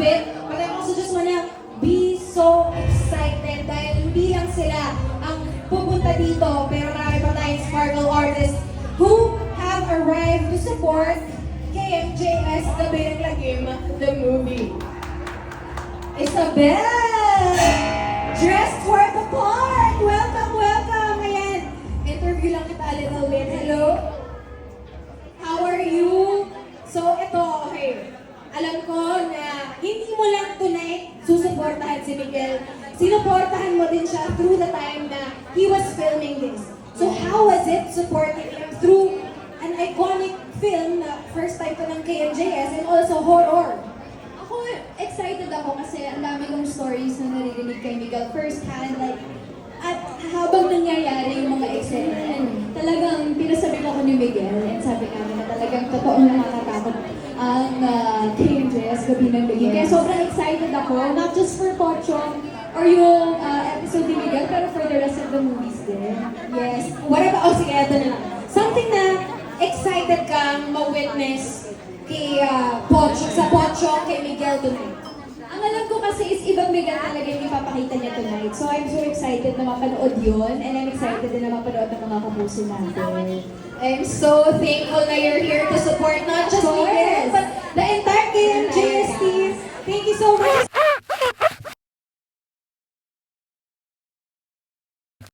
bit, but I also just wanna be so excited dahil hindi lang sila ang pupunta dito, pero marami pa tayong Sparkle artists who have arrived to support KMJS Gabi ng Lagim, the movie. Isabel! Dressed for the part! Welcome, welcome! Ayan, interview lang kita a little bit. Hello? How are you? So, ito, okay. Alam ko na hindi mo lang tonight susuportahan si Miguel. Sinuportahan mo din siya through the time na he was filming this. So, how was it supporting him through an iconic film na first time pa ng KMJS and also horror? Ako, excited ako kasi ang dami kong stories na naririnig kay Miguel first hand, like, at habang nangyayari yung mga eksena, and talagang pinasabi ako ni Miguel, and sabi namin na talagang totoong nakakatakot ang KMJS Gabi ng Lagim. Kaya sobrang excited ako, not just for Pochong or yung episode ni Miguel, pero for the rest of the movies din. Yes. What about, oh sige, ito na lang. Something na excited kang ma-witness kay sa Pochong, kay Miguel tonight. Ang alam ko kasi is ibang Miguel talaga yung ipapakita niya tonight. So I'm so excited na mapanood yun, and I'm excited din na mapanood ng mga kapuso natin. I'm so thankful na you're here to support not just Miguel, but the entire KMJS team. Thank you so much.